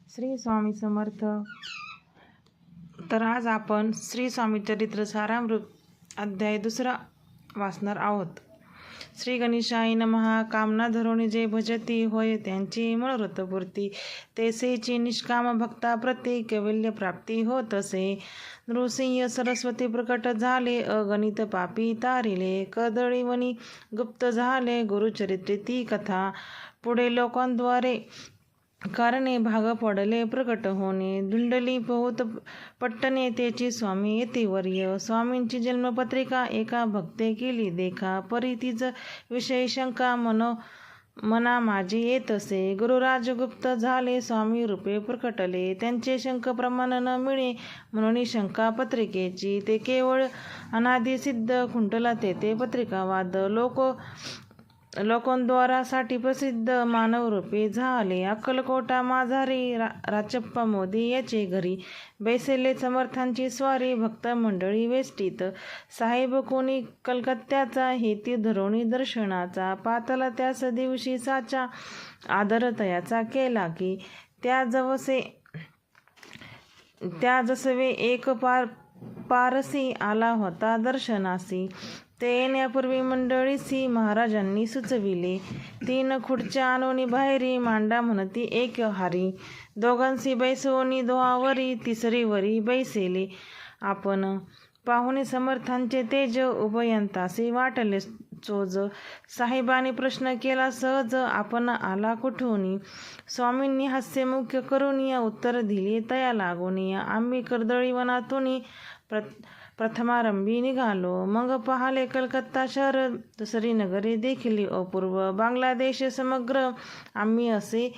श्री स्वामी समर्थ. तर आज आपण श्री स्वामी चरित्र सारामृत अध्याय 2 वाचणार आहोत. श्री गणेशाय नमः. कामना धरोणी जे भजती होय त्यांची मनोरथपूर्ती, तेसेची निष्काम भक्ता प्रति कैवल्य प्राप्ती होत असे. नृसिंह सरस्वती प्रकट झाले, अगणित पापी तारिले, कदळीवनी गुप्त झाले गुरुचरित्री ती कथा. पुढे लोकांद्वारे कारणे भाग पडले प्रकट होणे, धुंडली बहुत पट्टणे त्याची स्वामी यतिवर्य. स्वामींची जन्मपत्रिका एका भक्ते केली देखा, परी तिच विषय शंका मना माझी येत असे. गुरुराज गुप्त झाले स्वामी रूपे प्रकटले, त्यांचे शंक प्रमाण न मिळे म्हणून शंका पत्रिकेची. ते केवळ अनादि सिद्ध खुंटला तेथे पत्रिकावाद, लोकोद्वारासाठी प्रसिद्ध मानव रूपे झाले. अक्कलकोटा माझारी राचप्पा मोदी याचे घरी, बैसले समर्थांची स्वारी भक्त मंडळी वेष्टीत. साहेब कोणी कलकत्त्याचा, हेती धरोणी दर्शनाचा, पातला त्यास दिवशी साचा, आदर तयाचा केला की. त्या जसवे एक पारसी आला होता दर्शनासी, ते येण्यापूर्वी मंडळीसी महाराजांनी सुचविले. 3 खुर्च्या आणोनी बाहेरी, मांडा म्हणती एक हारी, दोघांसी बैसवोनी दोहावरी, तिसरीवरी बैसेले आपण. पाहुणे समर्थांचे तेज, उभयंतासी वाटले चोज. साहेबांनी प्रश्न केला सहज, आपण आला कुठूनी. स्वामींनी हास्यमुख्य करून उत्तर दिले तया लागून. आम्ही कर्दळीवनातून प्रथमारंभी निघालो, मग पाहिले कलकत्ता शहर, दुसरी नगरे देखील अपूर्व. बांगलादेश समग्र आम्ही असे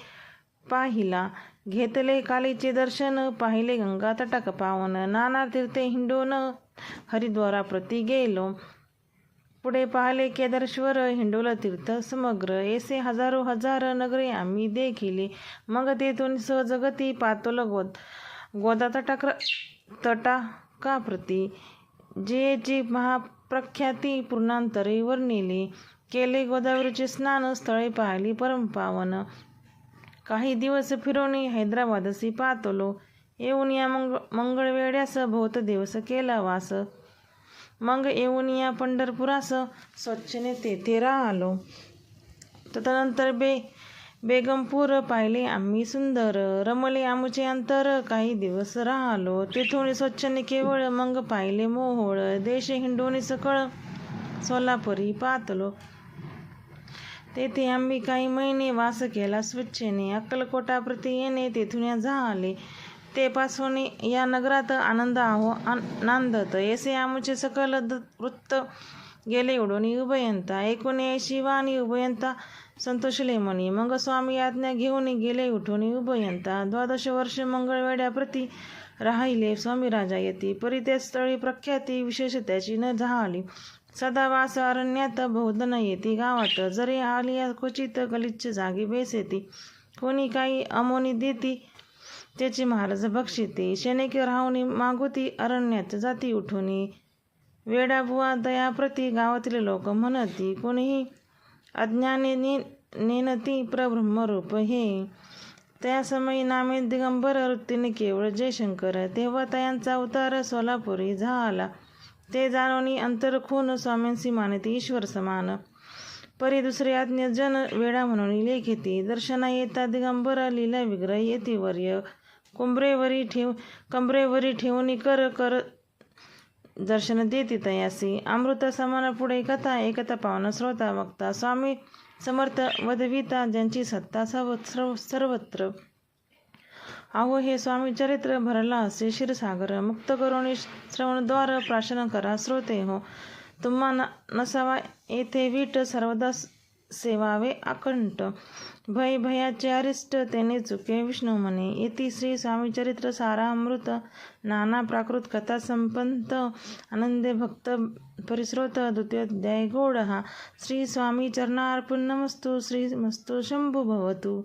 पाहिला. घेतले कालीचे दर्शन, पाहिले गंगा तटाक पावन, नाना तीर्थे हिंडून हरिद्वारा प्रति गेलो. पुढे पाहिले केदारेश्वर, हिंडोल तीर्थ समग्र. ऐसे हजारो हजार नगरे आम्ही देखिले. मग तेथून सहजगती पातोल गोदा तटाकाप्रती, जेची महाप्रख्याती पूर्णांतरे वर्णिली. केले गोदावरीचे स्नान, स्थळे पाहिली परमपावन. काही दिवस फिरून हैदराबादसी पातलो, येऊन या मंगळवेड्यास बहुत दिवस केला वास. मग येऊन या पंढरपुरास स्वच्छने तेथे राहिलो. तदनंतर बेगमपूर पाहिले आम्ही सुंदर, रमले आमचे अंतर, काही दिवस राहिलो. तेथून स्वच्छने केवळ, मग पाहिले मोहोळ. देश हिंडून सकळ सोलापुरी पातलो, तेथे आम्ही काही महिने वास केला स्वच्छने. अक्कलकोटा प्रति येणे तेथून झाले, ते पासून या नगरात आनंद नांदत. ऐसे आमचे सकल वृत्त गेले उडून उभयंता. 79 वाणी उभयंता संतोषले मनी. मग स्वामी आज्ञा घेऊन गेले उठून उभयंता. 12 वर्ष मंगळवेढ्याप्रती राहिले स्वामी राजा येती, परी त्या स्थळी प्रख्याती विशेष त्याची न झाली. सदावास अरण्यात बहुधन येती गावात, जरी आली क्वचित गलिच्छ जागी बेसेती. कोणी काही अमोनी देती, त्याची महाराज बक्षिते. शनिक राहुनी मागुती, अरण्यात जाती उठून. वेडाबुवा दयाप्रती गावातील लोक म्हणती, कोणीही अज्ञाने नेनती प्रब्रह्मरूप हे. त्या समयी नामे दिगंबर, वृत्तीने केवळ जयशंकर. तेव्हा तयांचा अवतार सोलापुरी झाला, ते जाणून अंतर खून स्वामींसी मानती ईश्वर समान. परी दुसरी आज्ञा जन वेडा म्हणून लेखिती. दर्शना येता दिगंबर, लीला विग्रह यतिवर्य. कमरेवरी ठेवून कर दर्शन देती तयासी. अमृत समान पुढे कथा, एकता पावन श्रोता वक्ता. स्वामी समर्थ वदविता, ज्यांची सत्ता सर्वत्र. अहो हे स्वामी चरित्र भरला असे क्षीरसागर, मुक्त करून श्रवणद्वार प्राशन करा श्रोते हो. तुम्हा नसावा येथे वीट, सर्वदा सेवावे अकंठ. भयाचे अरिष्ट तेने चुके विष्णू म्हणे. येती श्री स्वामी चरित्र सारामृत, नाना प्राकृत कथा संपंत, आनंदे भक्त परिश्रोत. 2य अध्याय गोड हा. श्री स्वामी चरणार्पण नमस्तु. श्रीमस्तु शंभू भवतु.